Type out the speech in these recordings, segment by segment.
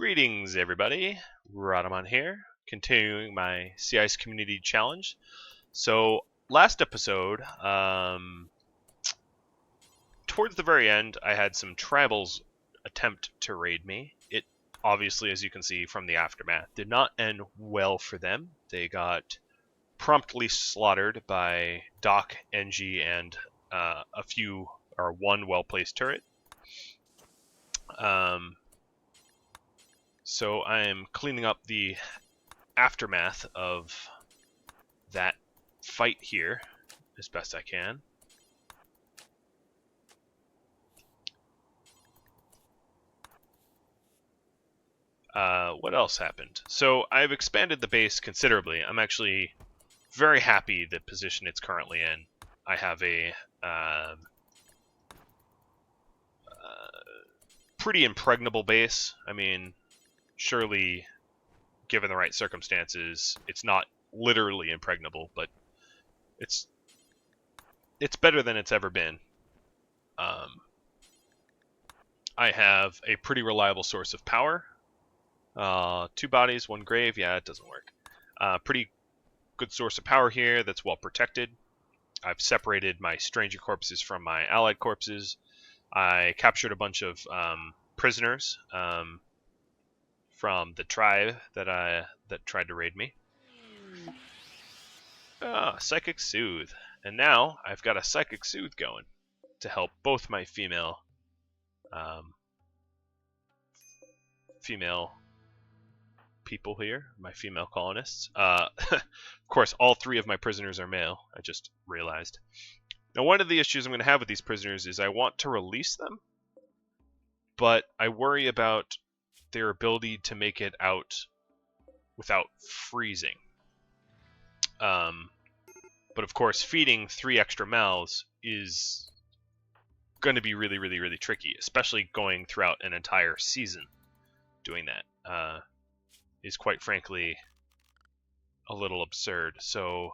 Greetings, everybody. Rhadamant here, continuing my Sea Ice Community Challenge. So, last episode, towards the very end, I had some tribals attempt to raid me. It obviously, as you can see from the aftermath, did not end well for them. They got promptly slaughtered by Doc, NG, and one well-placed turret. So I am cleaning up the aftermath of that fight here as best I can. What else happened? So I've expanded the base considerably. I'm actually very happy the position it's currently in. I have a pretty impregnable base. I mean, surely, given the right circumstances, it's not literally impregnable, but it's better than it's ever been. I have a pretty reliable source of power. 2 bodies, 1 grave. Yeah, it doesn't work. Pretty good source of power here that's well protected. I've separated my stranger corpses from my allied corpses. I captured a bunch of prisoners from the tribe that tried to raid me. Psychic Soothe. And now I've got a Psychic Soothe going to help both my female people here, my female colonists. Of course, all 3 of my prisoners are male, I just realized. Now, one of the issues I'm going to have with these prisoners is I want to release them, but I worry about their ability to make it out without freezing. But of course, feeding 3 extra mouths is going to be really, really, really tricky, especially going throughout an entire season. Doing that is quite frankly a little absurd. So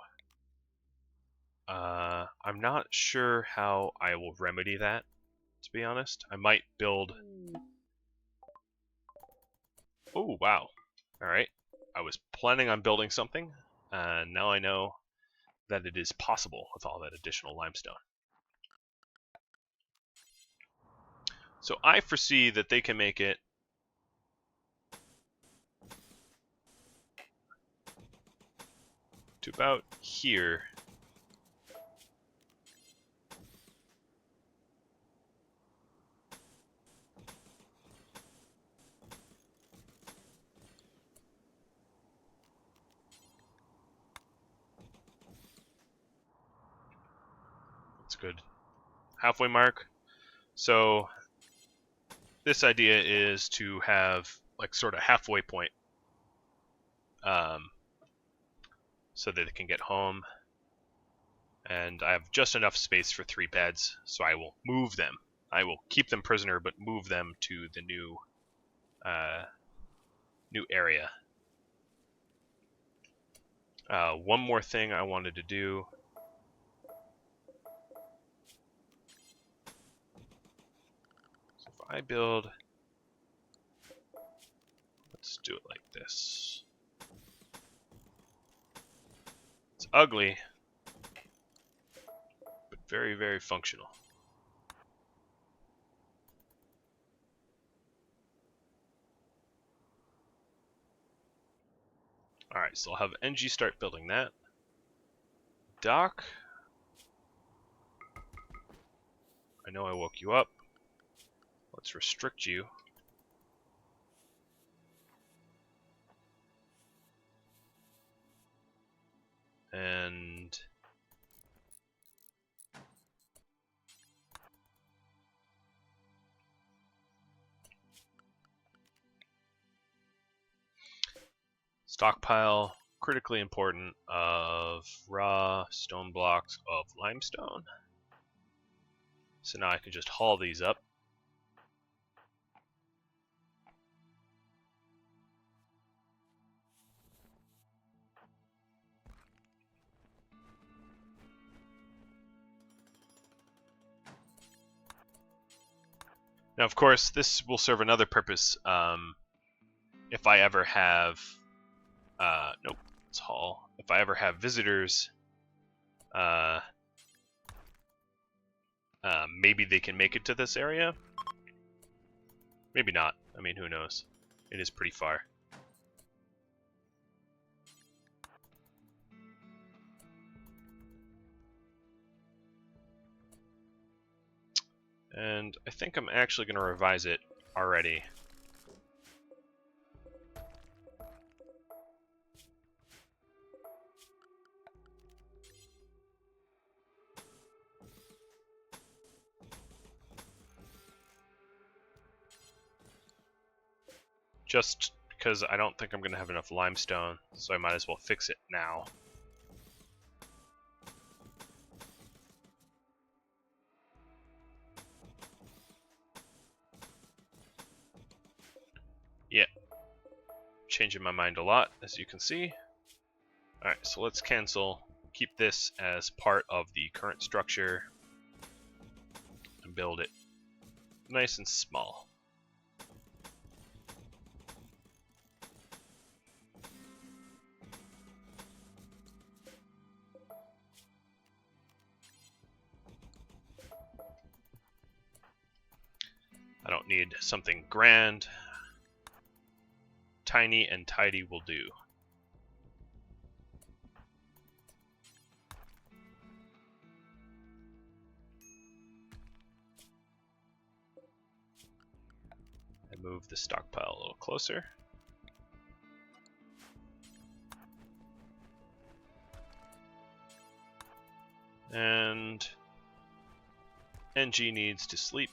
I'm not sure how I will remedy that, to be honest. I might build... Oh, wow. Alright. I was planning on building something, and now I know that it is possible with all that additional limestone. So I foresee that they can make it to about here. That's good. Halfway mark. So this idea is to have like sort of halfway point, so that they can get home. And I have just enough space for 3 beds, so I will move them. I will keep them prisoner, but move them to the new area. One more thing I wanted to do. So if I build, let's do it like this. It's ugly, but very, very functional. Alright, so I'll have NG start building that. Doc, I know I woke you up. Let's restrict you. And stockpile, critically important, of raw stone blocks of limestone. So now I can just haul these up. Now, of course, this will serve another purpose. if I ever have, nope, it's hall. If I ever have visitors, maybe they can make it to this area. Maybe not. I mean, who knows? It is pretty far. And I think I'm actually going to revise it already. Just because I don't think I'm going to have enough limestone, so I might as well fix it now. Yeah, changing my mind a lot, as you can see. Alright, so let's cancel, keep this as part of the current structure, and build it nice and small. I don't need something grand. Tiny and tidy will do. And move the stockpile a little closer. And NG needs to sleep.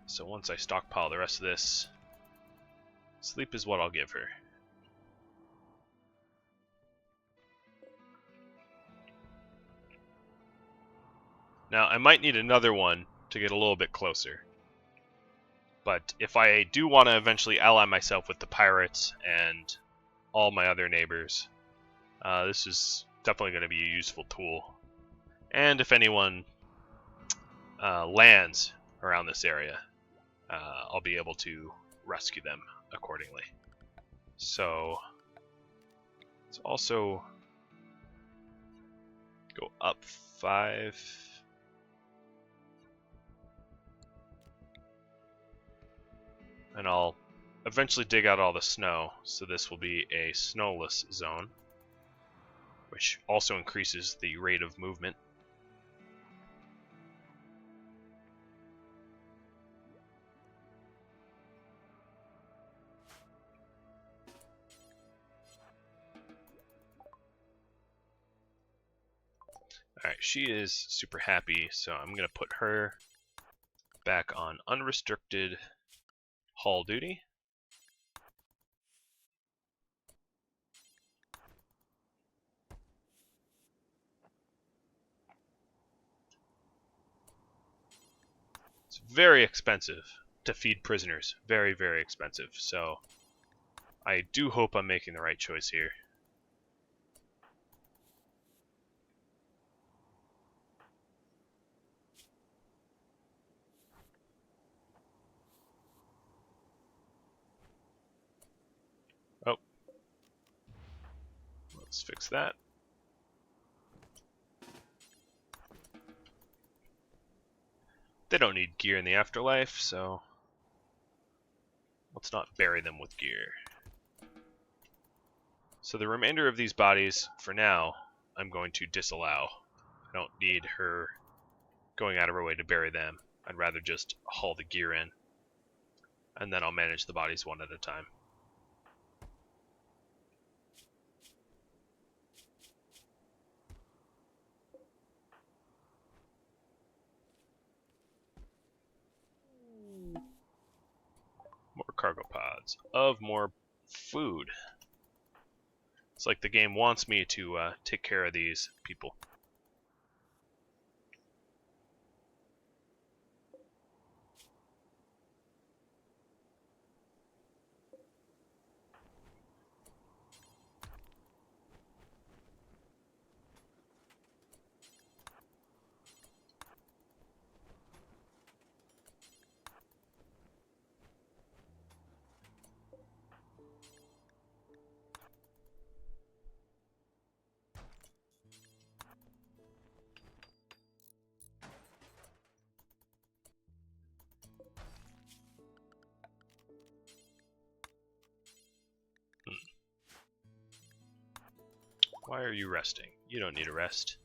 So once I stockpile the rest of this, sleep is what I'll give her. Now, I might need another one to get a little bit closer. But if I do want to eventually ally myself with the pirates and all my other neighbors, this is definitely going to be a useful tool. And if anyone lands around this area, I'll be able to rescue them accordingly. So let's also go up 5. And I'll eventually dig out all the snow, so this will be a snowless zone, which also increases the rate of movement. Alright, she is super happy, so I'm going to put her back on unrestricted haul duty. It's very expensive to feed prisoners. Very, very expensive. So I do hope I'm making the right choice here. Oh. Let's fix that. They don't need gear in the afterlife, so let's not bury them with gear. So the remainder of these bodies, for now, I'm going to disallow. I don't need her going out of her way to bury them. I'd rather just haul the gear in, and then I'll manage the bodies one at a time. More cargo pods of more food. It's like the game wants me to take care of these people. Why are you resting? You don't need a rest.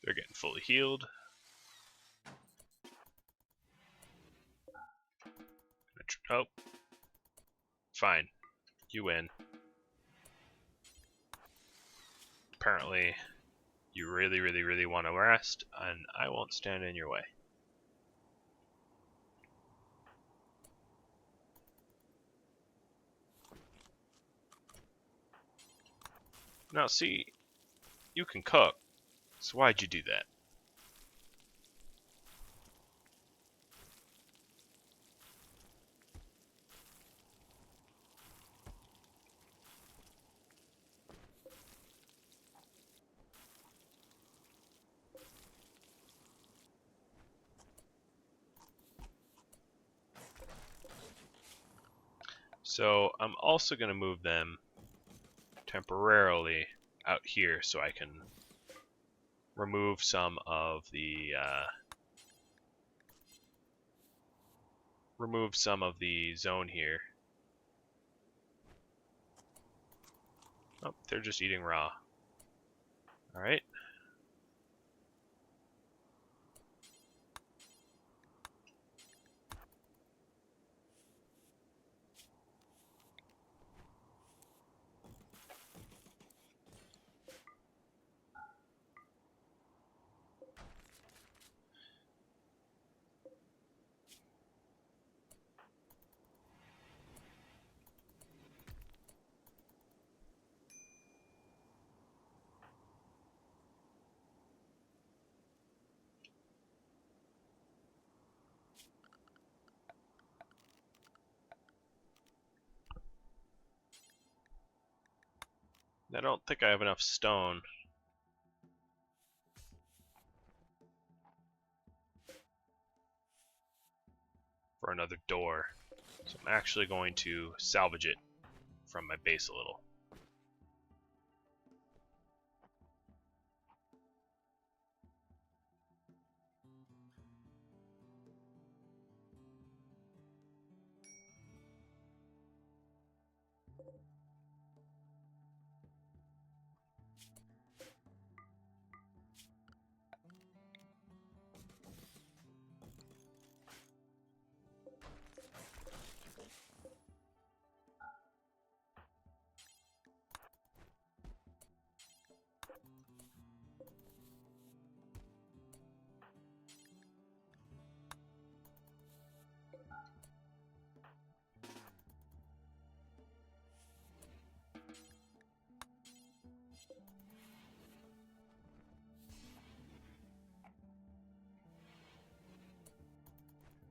They're getting fully healed. Oh. Fine. You win. Apparently, you really, really, really want to rest, and I won't stand in your way. Now, see, you can cook, so why'd you do that? So I'm also going to move them temporarily out here so I can remove some of the zone here. Oh, they're just eating raw. All right. I don't think I have enough stone. For another door. So I'm actually going to salvage it from my base a little.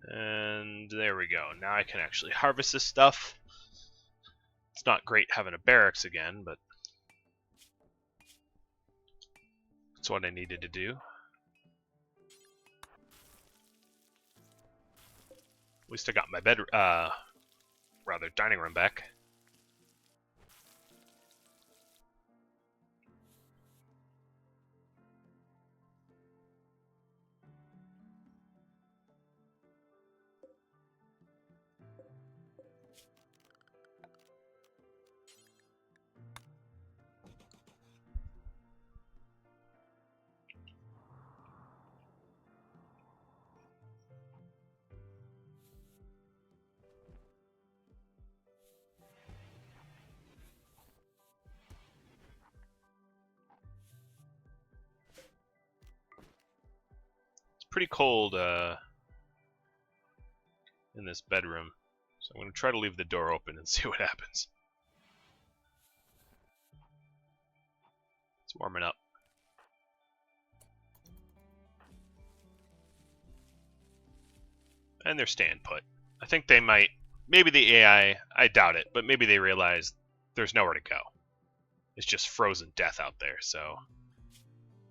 And there we go. Now I can actually harvest this stuff. It's not great having a barracks again, but it's what I needed to do. At least I got my dining room back. Pretty cold in this bedroom, so I'm going to try to leave the door open and see what happens. It's warming up. And they're staying put. I think they might, maybe the AI, I doubt it, but maybe they realize there's nowhere to go. It's just frozen death out there, so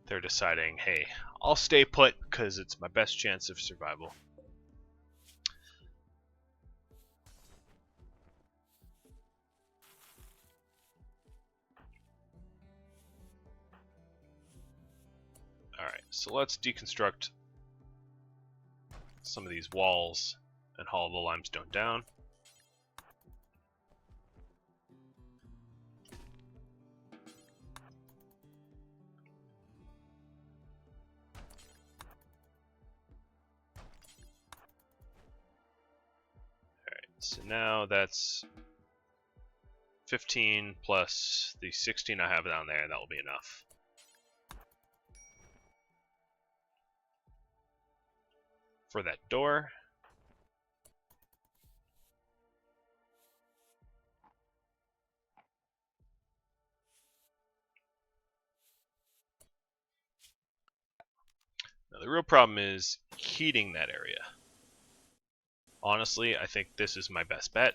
they're deciding, hey, I'll stay put because it's my best chance of survival. So let's deconstruct some of these walls and haul the limestone down. So now that's 15 plus the 16 I have down there, and that will be enough. For that door. Now the real problem is heating that area. Honestly, I think this is my best bet.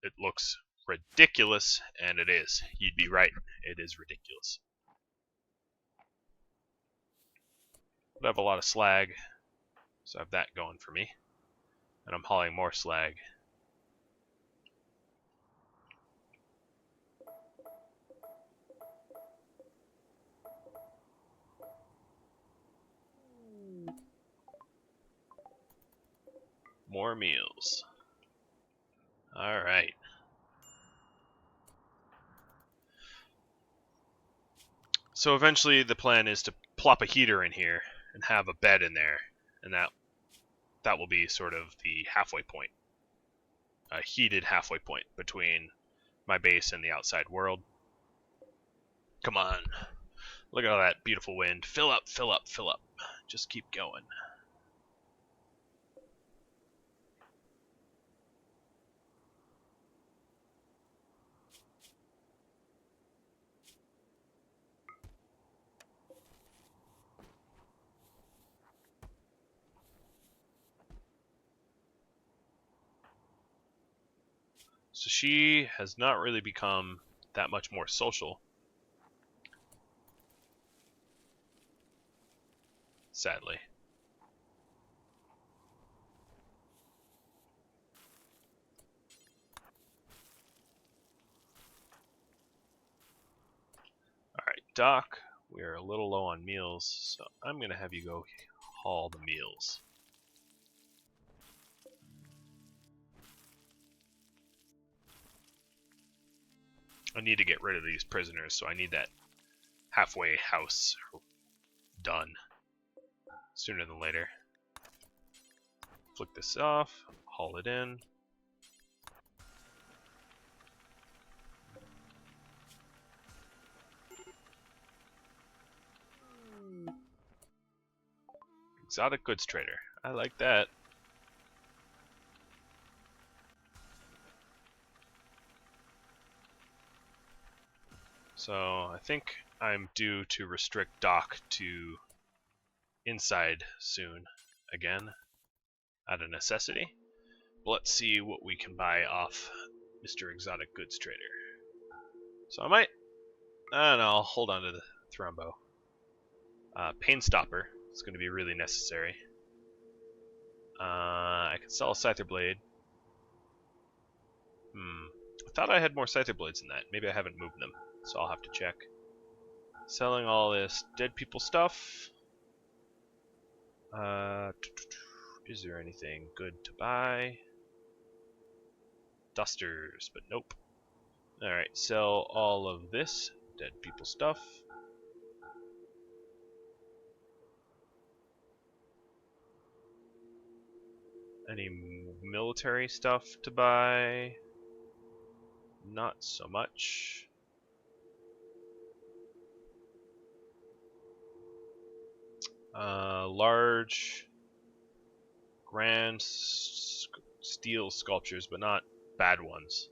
It looks ridiculous, and it is. You'd be right. It is ridiculous. But I have a lot of slag, so I have that going for me. And I'm hauling more slag. More meals. Alright. So eventually the plan is to plop a heater in here and have a bed in there, and that will be sort of the halfway point. A heated halfway point between my base and the outside world. Come on. Look at all that beautiful wind. Fill up, fill up, fill up. Just keep going. So she has not really become that much more social. Sadly. Alright, Doc, we are a little low on meals, so I'm going to have you go haul the meals. I need to get rid of these prisoners, so I need that halfway house done sooner than later. Flick this off, haul it in. Exotic goods trader. I like that. So I think I'm due to restrict Doc to inside soon again, out of necessity. But let's see what we can buy off Mr. Exotic Goods Trader. So I don't know, I'll hold on to the Thrombo. Pain Stopper is going to be really necessary. I can sell a Scyther Blade. I thought I had more Scyther Blades than that. Maybe I haven't moved them, so I'll have to check. Selling all this dead people stuff. Is there anything good to buy? Dusters, but nope. Alright, sell all of this dead people stuff. Any military stuff to buy? Not so much. Large, grand steel sculptures, but not bad ones.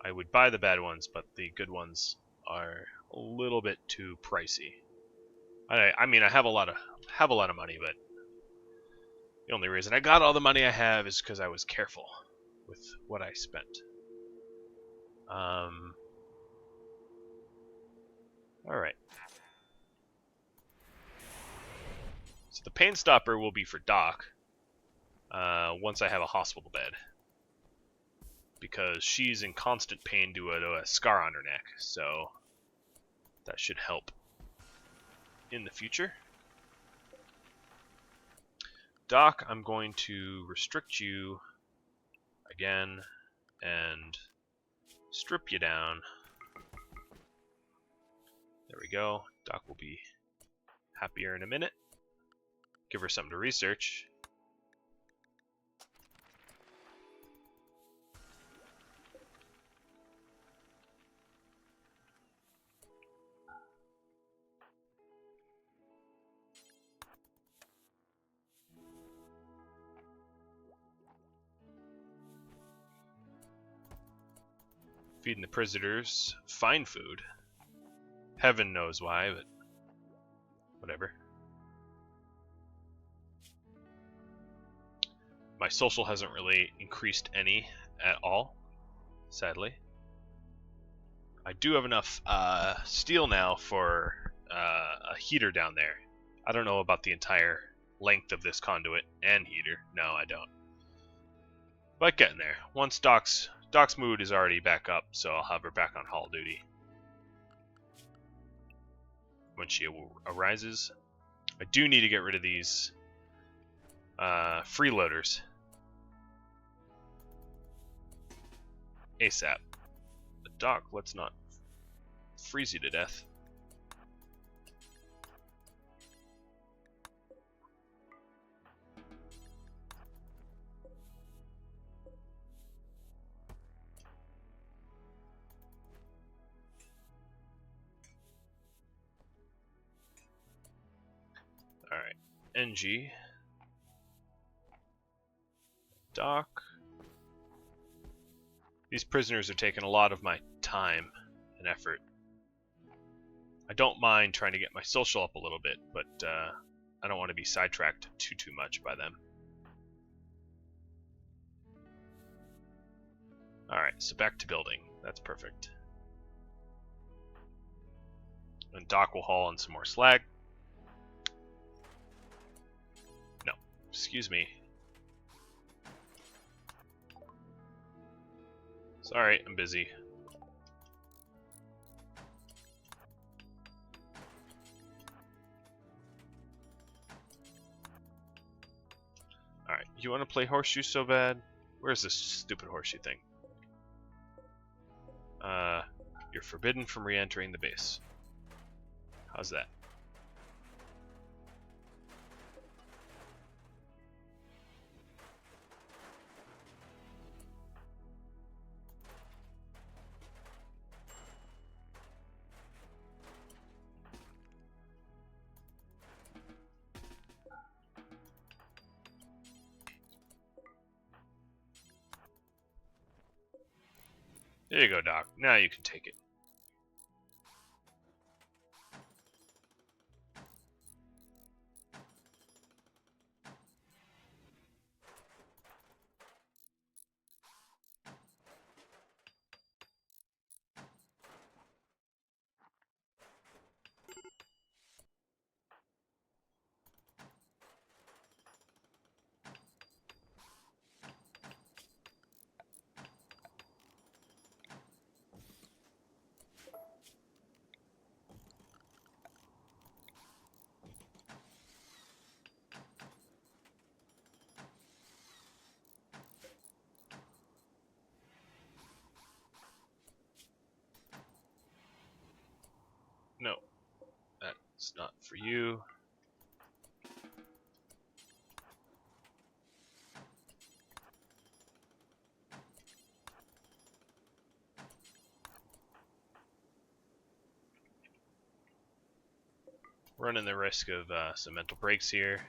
I would buy the bad ones, but the good ones are a little bit too pricey. I mean, I have a lot of money, but the only reason I got all the money I have is because I was careful with what I spent. All right. So the pain stopper will be for Doc once I have a hospital bed, because she's in constant pain due to a scar on her neck, so that should help in the future. Doc, I'm going to restrict you again and strip you down. There we go. Doc will be happier in a minute. Give her something to research. Feeding the prisoners fine food. Heaven knows why, but whatever. My social hasn't really increased any at all, sadly. I do have enough steel now for a heater down there. I don't know about the entire length of this conduit and heater. No, I don't. But getting there. Once Doc's mood is already back up, so I'll have her back on hall duty when she arises. I do need to get rid of these freeloaders ASAP. But Doc, let's not freeze you to death. Alright, NG. Doc. These prisoners are taking a lot of my time and effort. I don't mind trying to get my social up a little bit, but I don't want to be sidetracked too much by them. Alright, so back to building. That's perfect. And Doc will haul on some more slag. No, excuse me. Sorry, I'm busy. Alright, you want to play horseshoe so bad? Where's this stupid horseshoe thing? You're forbidden from re-entering the base. How's that? There you go, Doc. Now you can take it. No, that's not for you. Running the risk of some mental breaks here.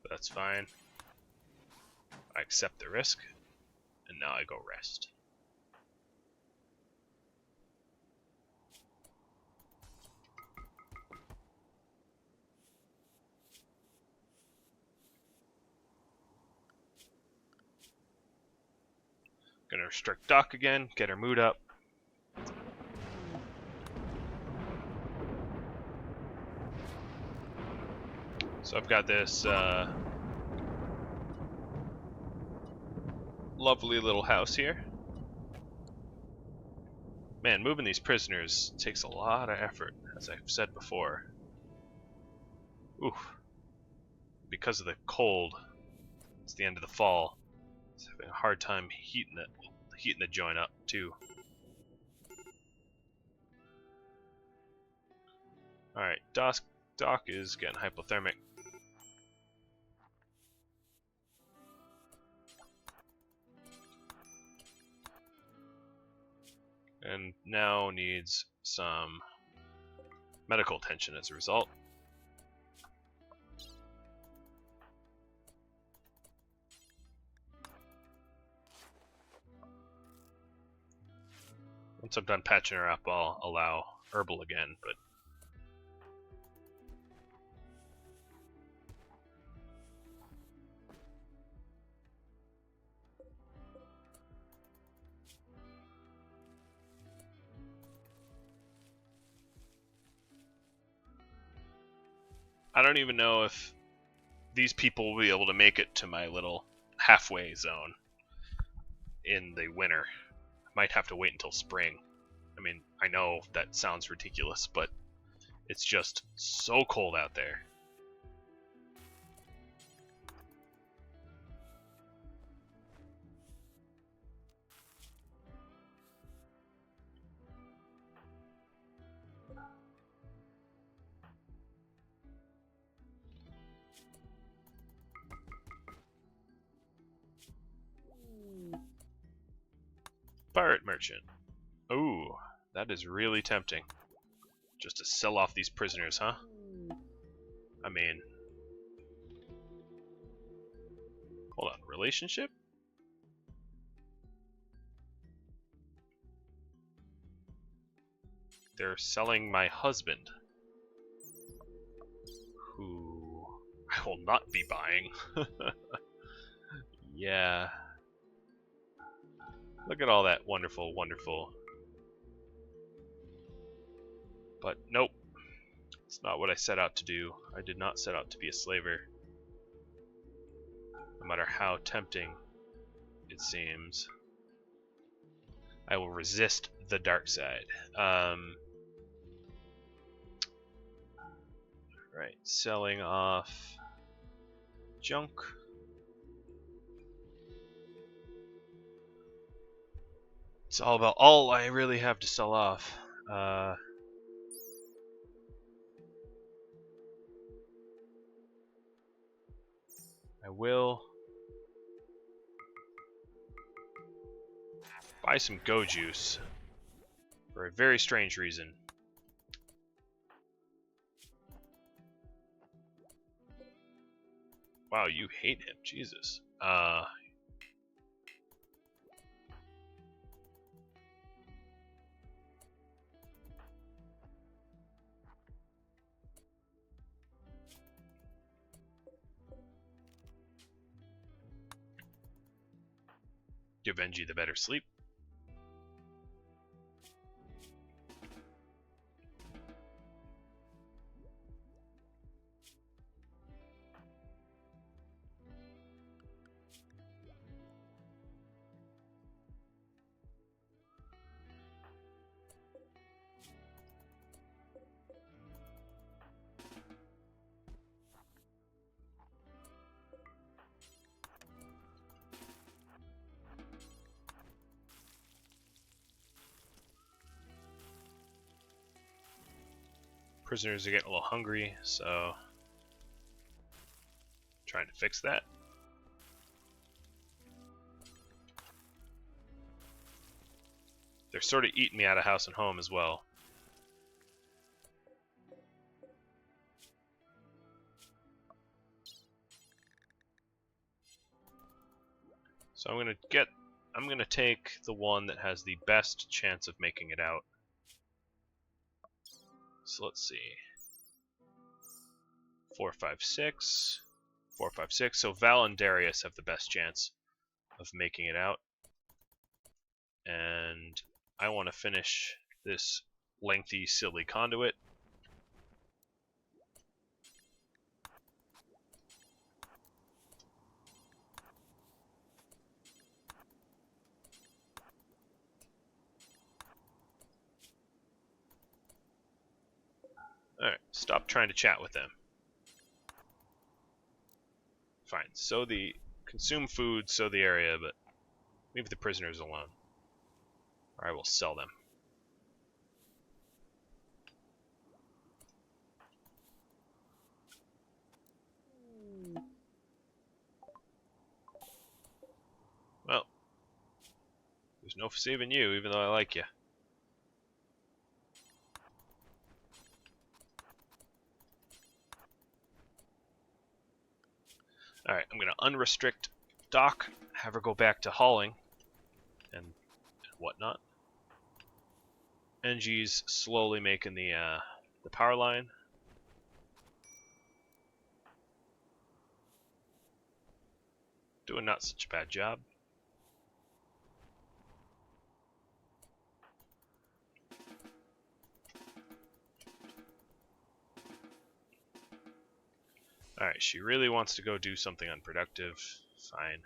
But that's fine. I accept the risk, and now I go rest. Gonna restrict Doc again, get her mood up. So I've got this lovely little house here. Man, moving these prisoners takes a lot of effort, as I've said before. Oof. because of the cold, it's the end of the fall. It's having a hard time heating the joint up too. All right, Doc is getting hypothermic. And now needs some medical attention as a result. Once I'm done patching her up, I'll allow herbal again, but I don't even know if these people will be able to make it to my little halfway zone in the winter. I might have to wait until spring. I mean, I know that sounds ridiculous, but it's just so cold out there. Pirate merchant. Ooh, that is really tempting. Just to sell off these prisoners, huh? I mean... Hold on, relationship? They're selling my husband. Who I will not be buying. Yeah. Look at all that wonderful, wonderful. But nope. It's not what I set out to do. I did not set out to be a slaver. No matter how tempting it seems. I will resist the dark side. Right, selling off junk. It's all about all I really have to sell off. I will buy some Go Juice for a very strange reason. Wow, you hate him, Jesus. Give Benji the better sleep. Prisoners are getting a little hungry, so trying to fix that. They're sort of eating me out of house and home as well. So I'm gonna take the one that has the best chance of making it out. So let's see. 4, 5, 6. 4, 5, 6. So Val and Darius have the best chance of making it out. And I want to finish this lengthy, silly conduit. Alright, stop trying to chat with them. Fine. Sow the consume food, sow the area, but leave the prisoners alone, or I will sell them. Well, there's no saving you, even though I like you. Alright, I'm going to unrestrict Doc, have her go back to hauling and whatnot. NG's slowly making the power line. Doing not such a bad job. Alright, she really wants to go do something unproductive. Fine.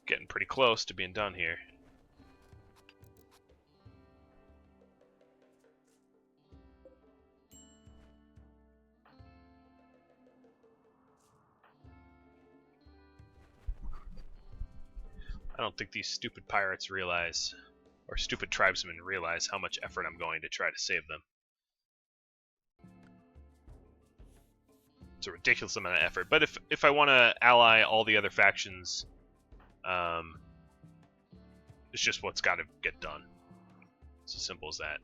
Getting pretty close to being done here. I don't think these stupid pirates realize, or stupid tribesmen realize, how much effort I'm going to try to save them. It's a ridiculous amount of effort, but if I want to ally all the other factions, it's just what's got to get done. It's as simple as that.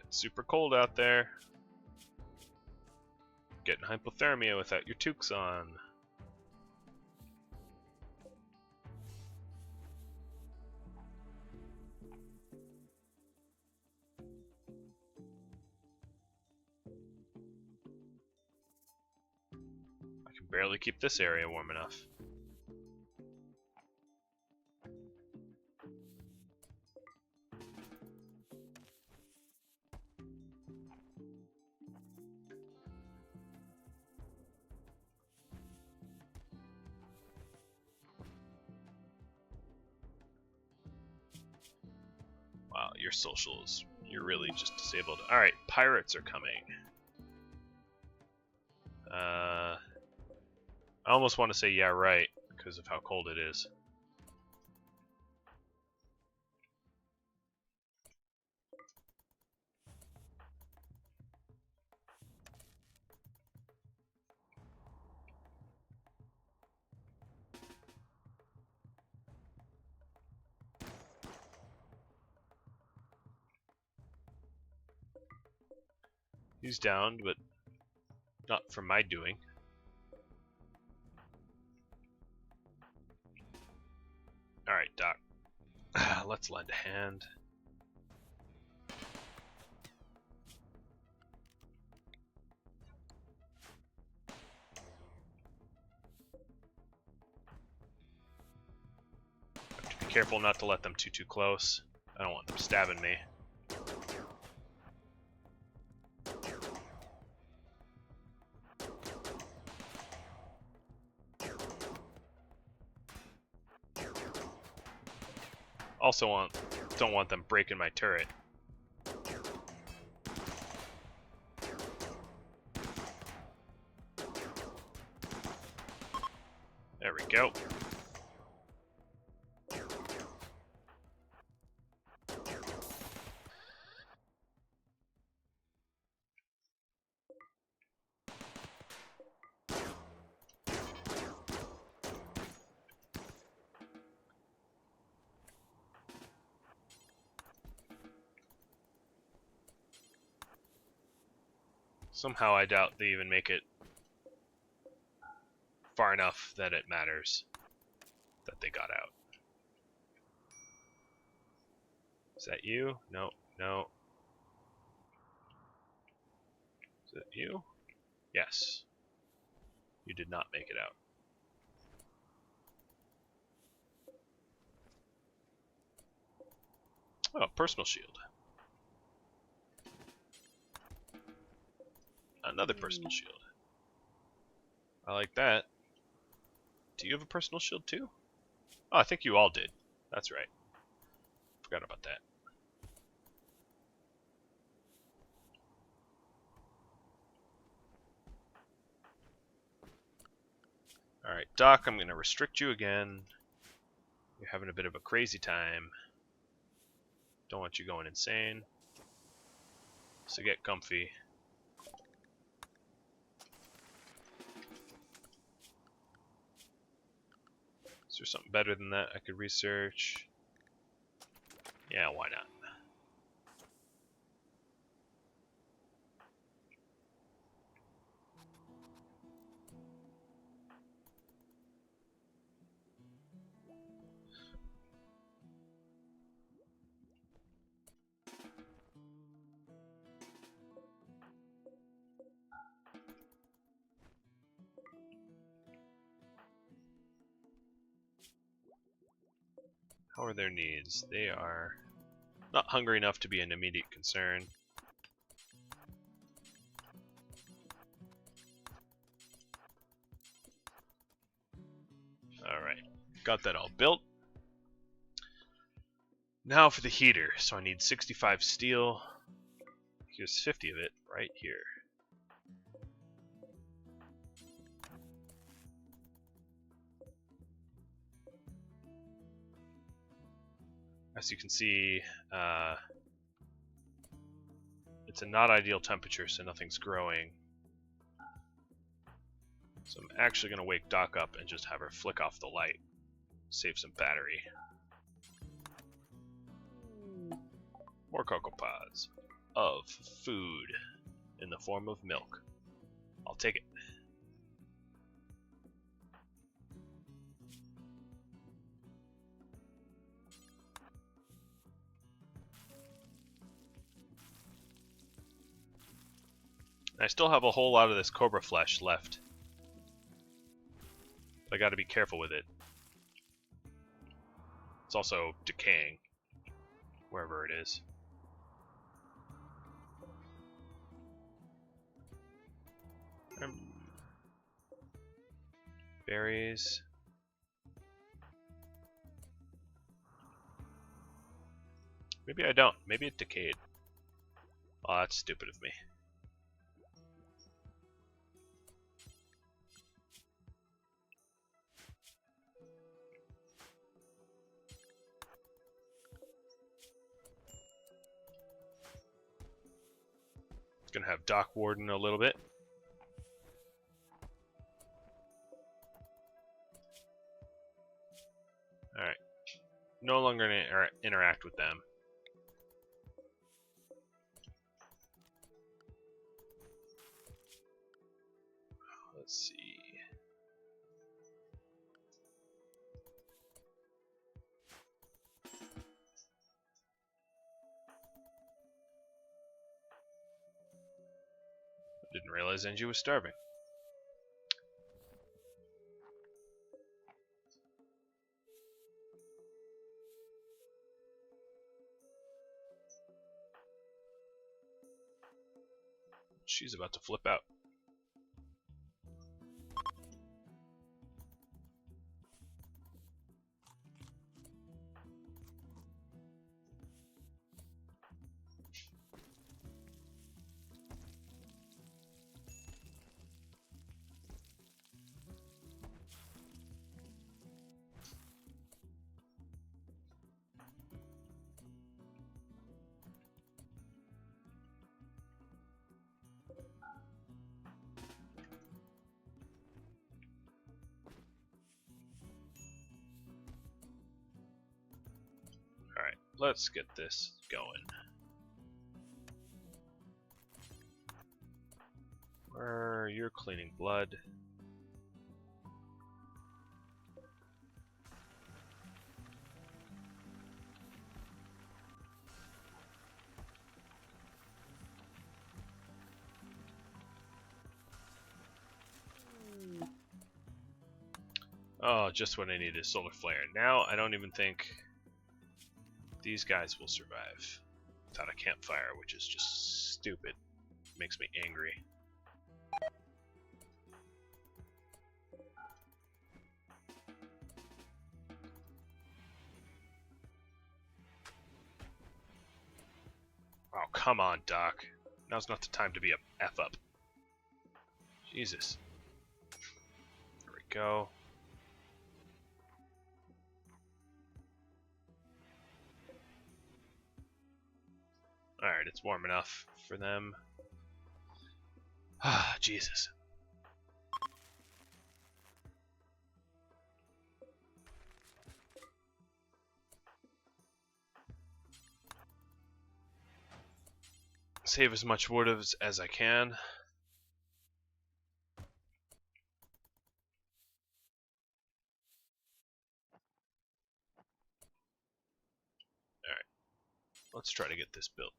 It's super cold out there. Getting hypothermia without your toques on. I can barely keep this area warm enough. Wow, your socials, you're really just disabled. Alright, pirates are coming. I almost want to say yeah, right, because of how cold it is. He's downed, but not from my doing. Alright, Doc. Let's lend a hand. Have to be careful not to let them too close. I don't want them stabbing me. Also don't want them breaking my turret. There we go. Somehow I doubt they even make it far enough that it matters that they got out. Is that you? No, no. Is it you? Yes. You did not make it out. Oh, personal shield. Another personal shield. I like that. Do you have a personal shield too? Oh, I think you all did. That's right. Forgot about that. Alright, Doc, I'm going to restrict you again. You're having a bit of a crazy time. Don't want you going insane. So get comfy. Is there something better than that I could research? Yeah, why not? How are their needs? They are not hungry enough to be an immediate concern. Alright, got that all built. Now for the heater. So I need 65 steel. Here's 50 of it right here. As you can see, it's a not ideal temperature, so nothing's growing. So I'm actually going to wake Doc up and just have her flick off the light. Save some battery. More cocoa pods of food in the form of milk. I'll take it. I still have a whole lot of this cobra flesh left. I gotta be careful with it. It's also decaying, wherever it is. Berries. Maybe I don't. Maybe it decayed. Oh, that's stupid of me. Gonna have Doc Warden a little bit. Alright. No longer gonna interact with them. Let's see. Didn't realize Angie was starving. She's about to flip out. Alright, let's get this going. Where you're cleaning blood. Oh, just what I need is solar flare. Now I don't even think these guys will survive without a campfire, which is just stupid. Makes me angry. Oh, come on, Doc. Now's not the time to be a F up. Jesus. There we go. Alright, it's warm enough for them. Ah, Jesus. Save as much wood as I can. Alright. Let's try to get this built.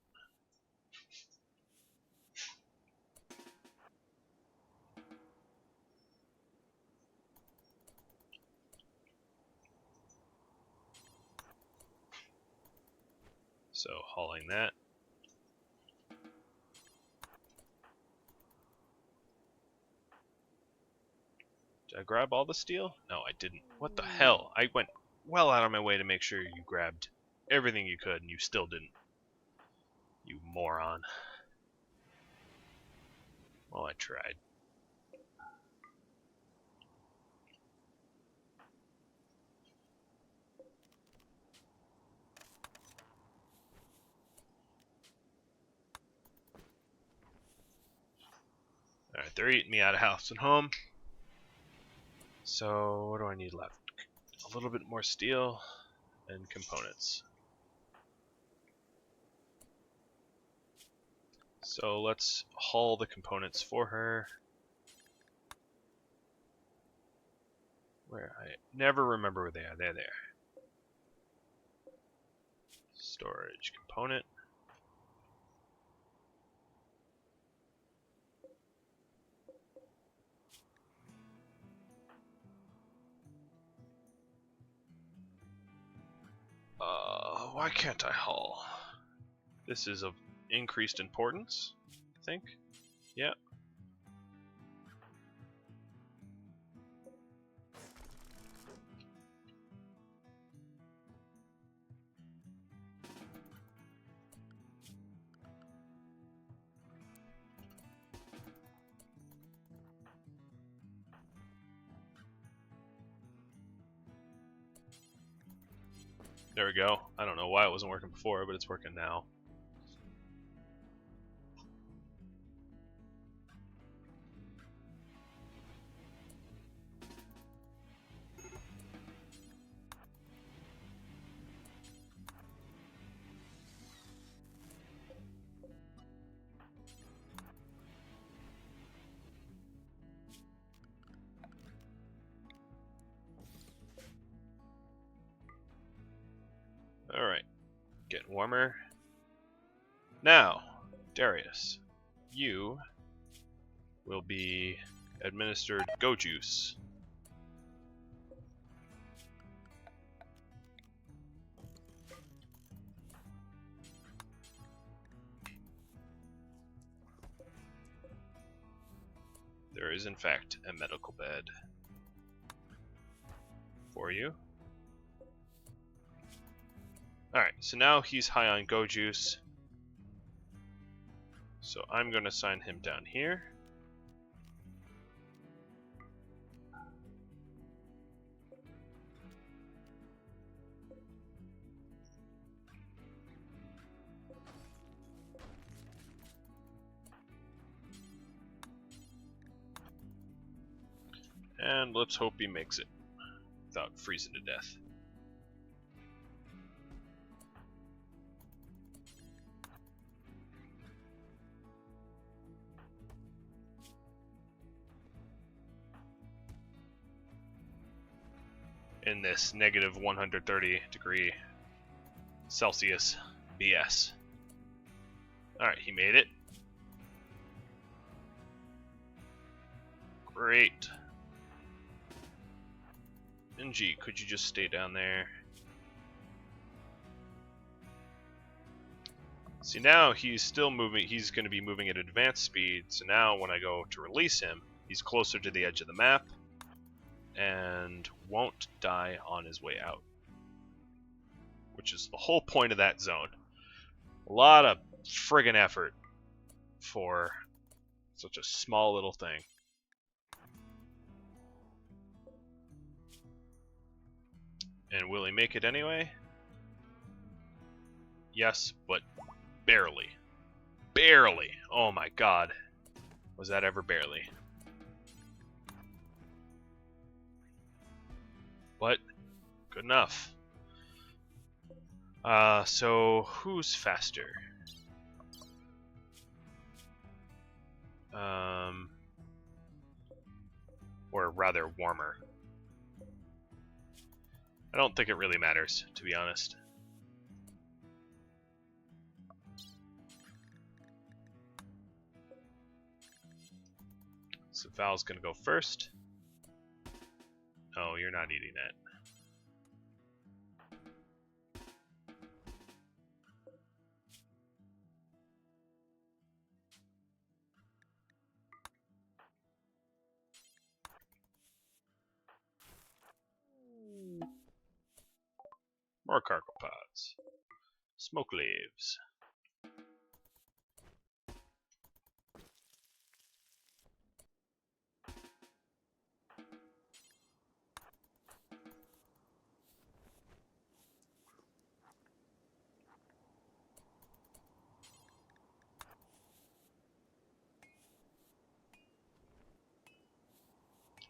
So, hauling that. Did I grab all the steel? No, I didn't. What the hell? I went well out of my way to make sure you grabbed everything you could, and you still didn't. You moron. Well, I tried. Alright, they're eating me out of house and home. So, what do I need left? A little bit more steel and components. So, let's haul the components for her. Where? I never remember where they are. They're there. Storage component. Why can't I haul? This is of increased importance, I think. Yeah. There we go. I don't know why it wasn't working before, but it's working now. Alright. Getting warmer. Now, Darius, you will be administered Go Juice. There is, in fact, a medical bed for you. Alright, so now he's high on Go Juice. So I'm going to sign him down here. And let's hope he makes it without freezing to death. In this negative 130 degree Celsius BS. Alright, he made it. Great. NG, could you just stay down there? See, now he's still moving. He's going to be moving at advanced speed. So now when I go to release him, he's closer to the edge of the map and won't die on his way out, which is the whole point of that zone. A lot of friggin' effort for such a small little thing. And will he make it anyway? Yes, but barely. Barely. Oh my god. Was that ever barely? But good enough. So who's faster? Or rather warmer. I don't think it really matters, to be honest. So Val's gonna go first. Oh, you're not eating that. More cargo pods. Smoke leaves.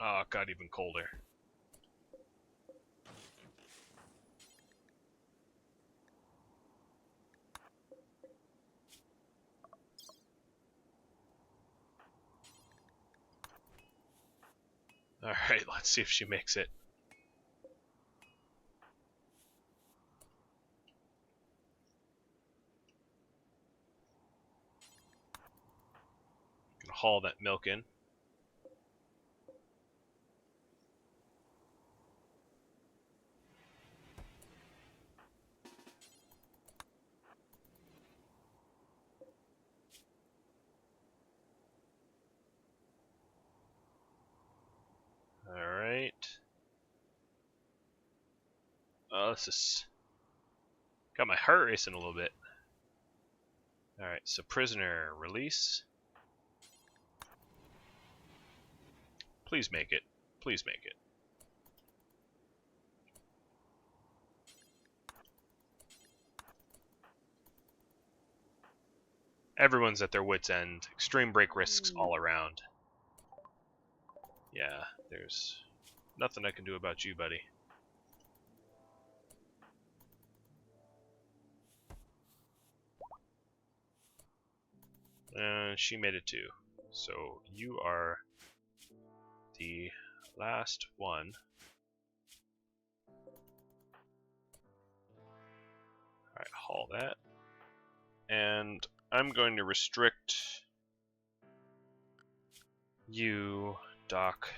Oh, it got even colder. Alright, let's see if she makes it. Gonna haul that milk in. Alright. Oh, this is... got my heart racing a little bit. Alright, so prisoner release. Please make it. Please make it. Everyone's at their wit's end. Extreme break risks all around. Yeah, there's nothing I can do about you, buddy. She made it too. So you are the last one. Alright, haul that. And I'm going to restrict you, Doc,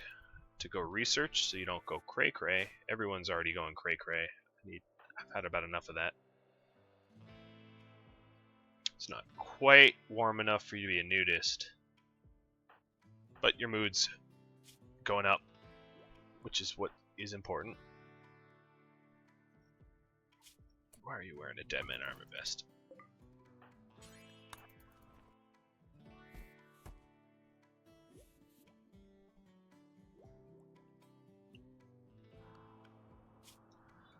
to go research so you don't go cray-cray. Everyone's already going cray-cray. I've had about enough of that. It's not quite warm enough for you to be a nudist. But your mood's going up, which is what is important. Why are you wearing a Dead Man Armor vest?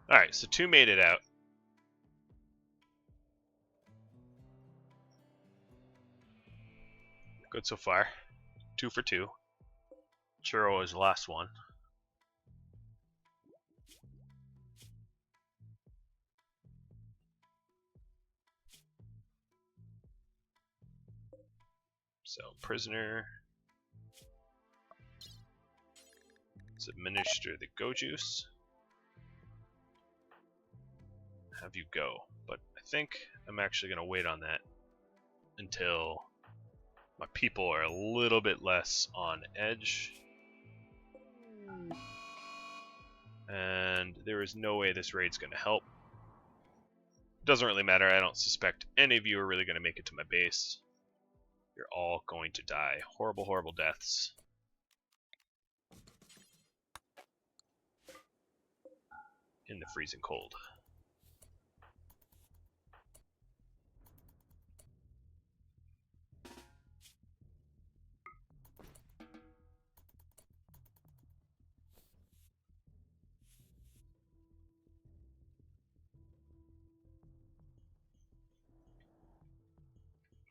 Alright, so 2 made it out. Good so far. 2 for 2. Churro is the last one. So, prisoner. Let's administer the go juice. Have you go. But I think I'm actually going to wait on that until my people are a little bit less on edge. And there is no way this raid's going to help. Doesn't really matter. I don't suspect any of you are really going to make it to my base. You're all going to die. Horrible, horrible deaths. In the freezing cold.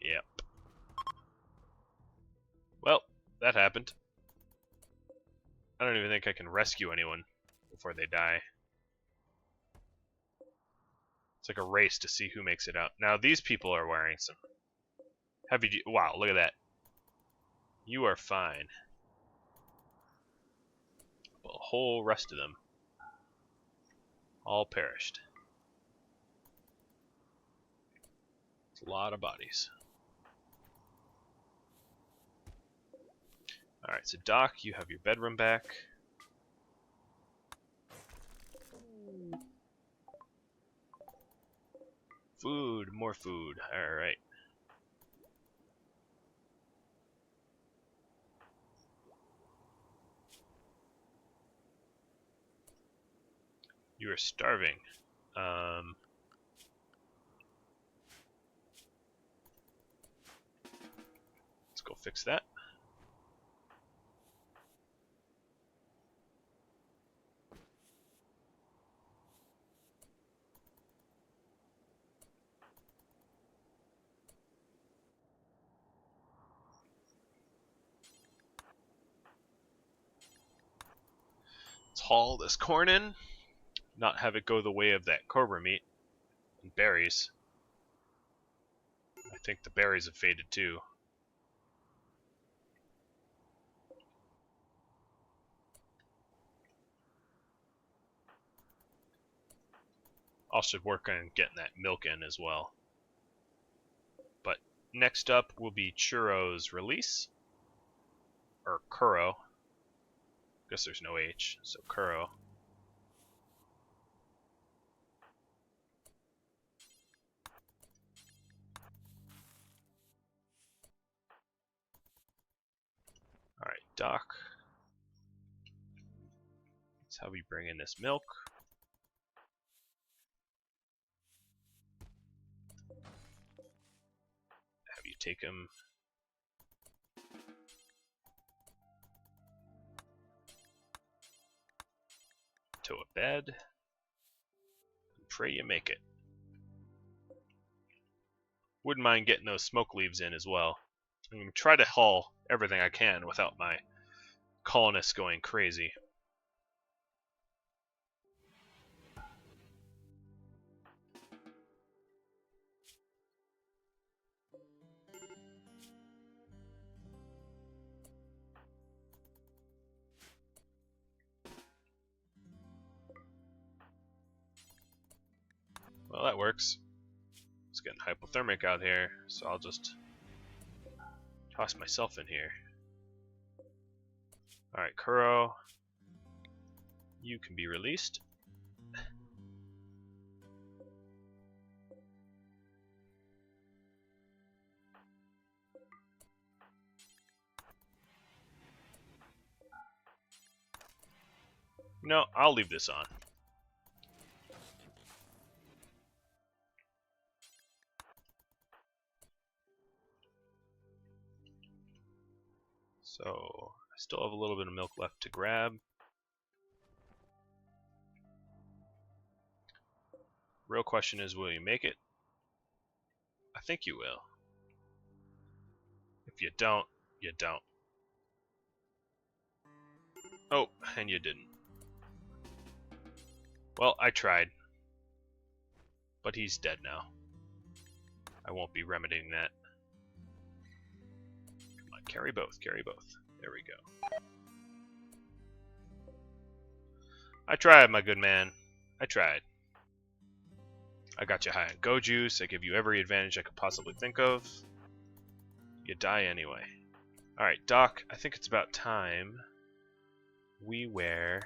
Yep. Well, that happened. I don't even think I can rescue anyone before they die. It's like a race to see who makes it out. Now these people are wearing some heavy... Wow, look at that. You are fine. The whole rest of them. All perished. It's a lot of bodies. Alright, so Doc, you have your bedroom back. Food, more food. Alright. You are starving. Let's go fix that. Let's haul this corn in. Not have it go the way of that cobra meat. And berries. I think the berries have faded too. I should work on getting that milk in as well. But next up will be Churro's release. Or Kuro. Guess there's no H, so Kuro. Alright, Doc. Let's have you bring in this milk. Have you take him to a bed. And pray you make it. Wouldn't mind getting those smoke leaves in as well. I'm going to try to haul everything I can without my colonists going crazy. Well, that works. It's getting hypothermic out here, so I'll just toss myself in here. Alright, Kuro, you can be released. No, I'll leave this on. So, I still have a little bit of milk left to grab. Real question is, will you make it? I think you will. If you don't, you don't. Oh, and you didn't. Well, I tried. But he's dead now. I won't be remedying that. Come on, carry both, carry both. There we go. I tried, my good man. I tried. I got you high on go juice. I give you every advantage I could possibly think of. You die anyway. Alright, Doc, I think it's about time we wear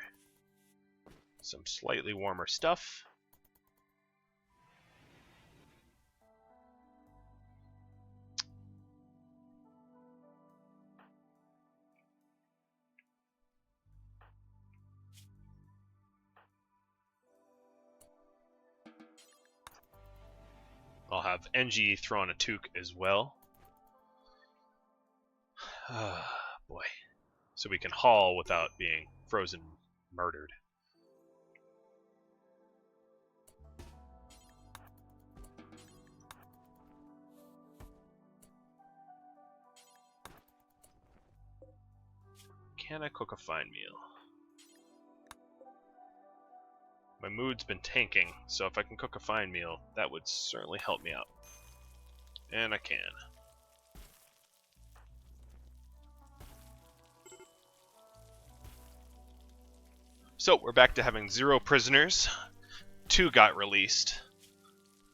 some slightly warmer stuff. I'll have NG throw on a toque as well. Boy. So we can haul without being frozen murdered. Can I cook a fine meal? My mood's been tanking, so if I can cook a fine meal, that would certainly help me out. And I can. So we're back to having 0 prisoners. 2 got released.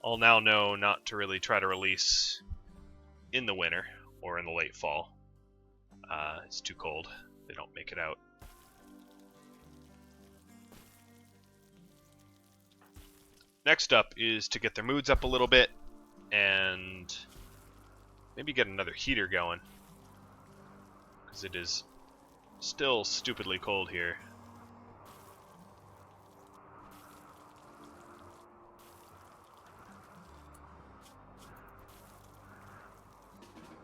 I'll now know not to really try to release in the winter or in the late fall. It's too cold. They don't make it out. Next up is to get their moods up a little bit and maybe get another heater going, because it is still stupidly cold here.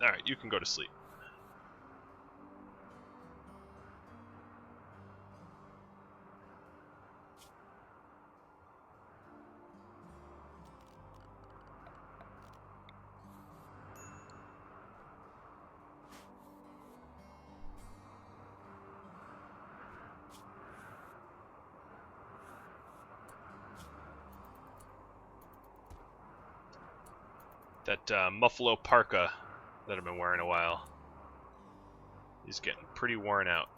Alright, you can go to sleep. That Muffalo parka that I've been wearing a while is getting pretty worn out.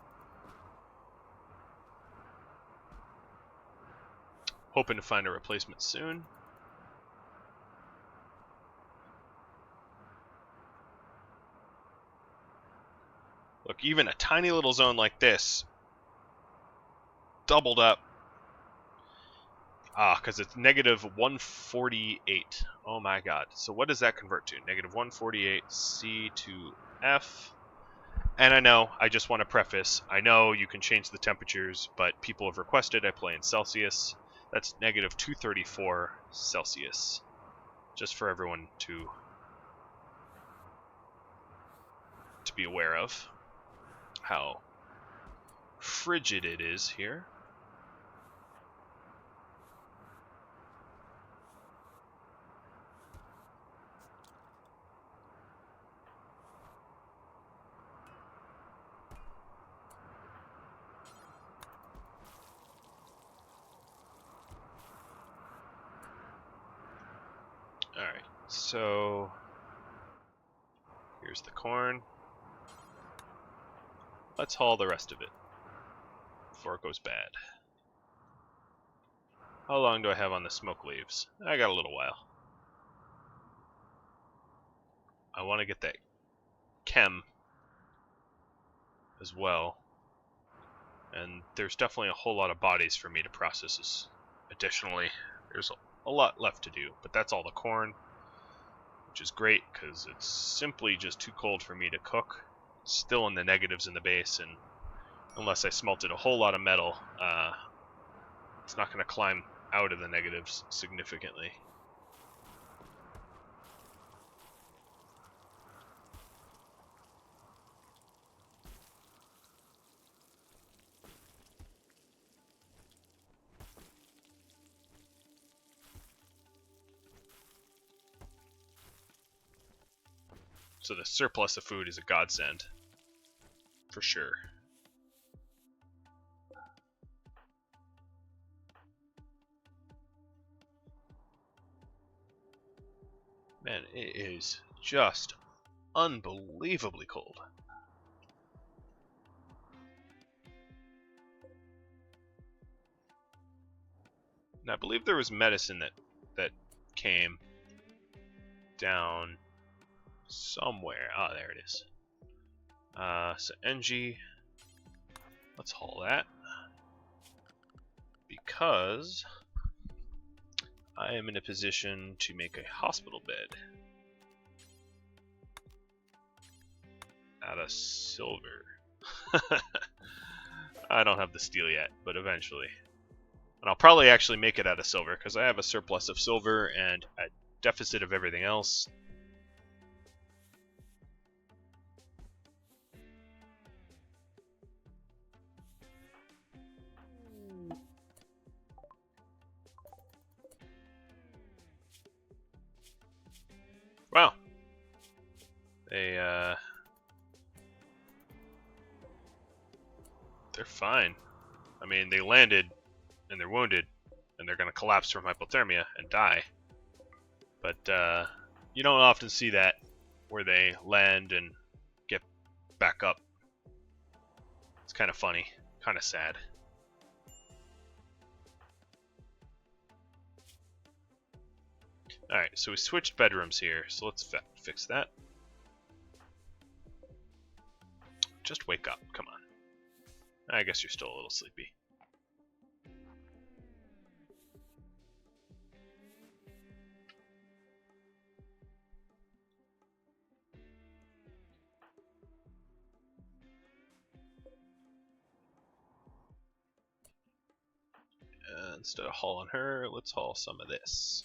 Hoping to find a replacement soon. Look, even a tiny little zone like this, doubled up. Because it's negative 148. Oh my god. So what does that convert to? Negative 148 C to F. And I know, I just want to preface, I know you can change the temperatures, but people have requested I play in Celsius. That's negative 234 Celsius. Just for everyone to be aware of how frigid it is here. Alright, so here's the corn. Let's haul the rest of it before it goes bad. How long do I have on the smoke leaves? I got a little while. I want to get that chem as well. And there's definitely a whole lot of bodies for me to process additionally. There's a lot left to do, but that's all the corn, which is great because it's simply just too cold for me to cook. It's still in the negatives in the base, and unless I smelted a whole lot of metal, it's not going to climb out of the negatives significantly. So the surplus of food is a godsend, for sure. Man, it is just unbelievably cold. And I believe there was medicine that came down somewhere. Ah, there it is. So NG, let's haul that. because I am in a position to make a hospital bed out of silver. I don't have the steel yet, but eventually. And I'll probably actually make it out of silver because I have a surplus of silver and a deficit of everything else. Wow. They're fine. I mean, they landed and they're wounded and they're going to collapse from hypothermia and die. But you don't often see that where they land and get back up. It's kind of funny, kind of sad. Alright, so we switched bedrooms here, so let's fix that. Just wake up, come on. I guess you're still a little sleepy. Instead of hauling her, let's haul some of this.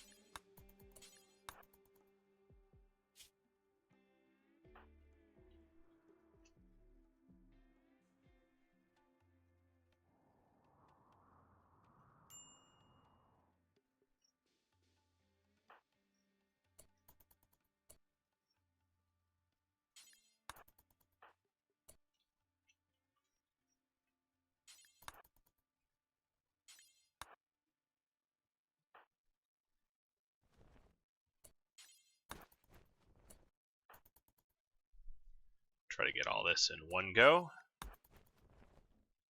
Try to get all this in one go.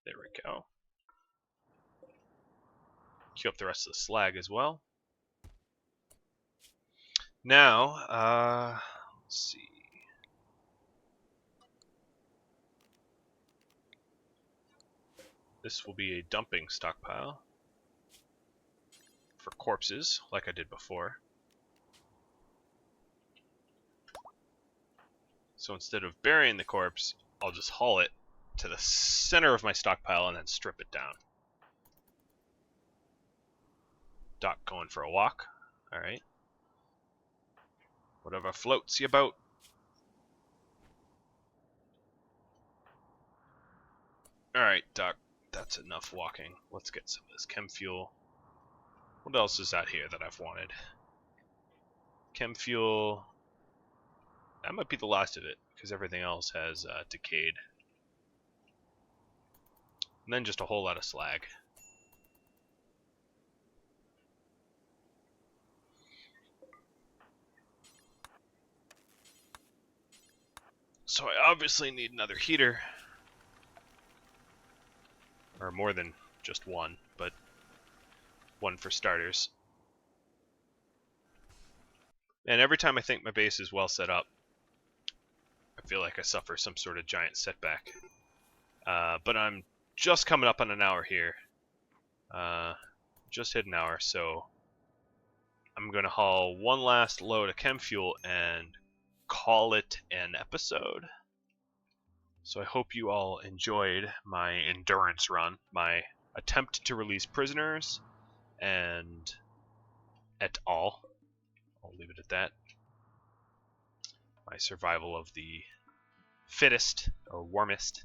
There we go. Queue up the rest of the slag as well. Now, let's see. This will be a dumping stockpile for corpses, like I did before. So instead of burying the corpse, I'll just haul it to the center of my stockpile and then strip it down. Doc going for a walk. Alright. Whatever floats your boat. Alright, Doc. That's enough walking. Let's get some of this chem fuel. What else is out here that I've wanted? Chem fuel. That might be the last of it, because everything else has decayed. And then just a whole lot of slag. So I obviously need another heater. Or more than just one, but one for starters. And every time I think my base is well set up, I feel like I suffer some sort of giant setback. But I'm just coming up on an hour here. Just hit an hour, so I'm going to haul one last load of chem fuel and call it an episode. So I hope you all enjoyed my endurance run, my attempt to release prisoners, and et al. I'll leave it at that. My survival of the fittest or warmest.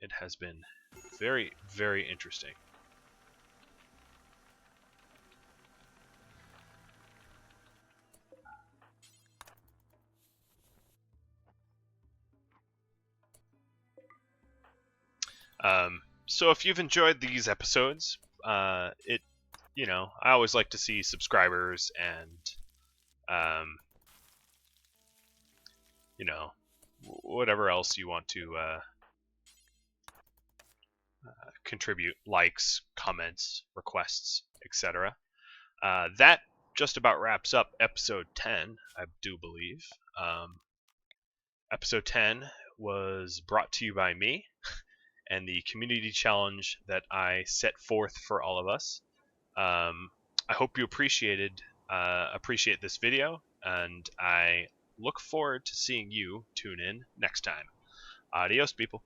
It has been very, very interesting. So if you've enjoyed these episodes, I always like to see subscribers and, whatever else you want to contribute, likes, comments, requests, etc. That just about wraps up episode 10, I do believe. Episode 10 was brought to you by me. and the community challenge that I set forth for all of us. I hope you appreciate this video, and I look forward to seeing you tune in next time. Adios, people.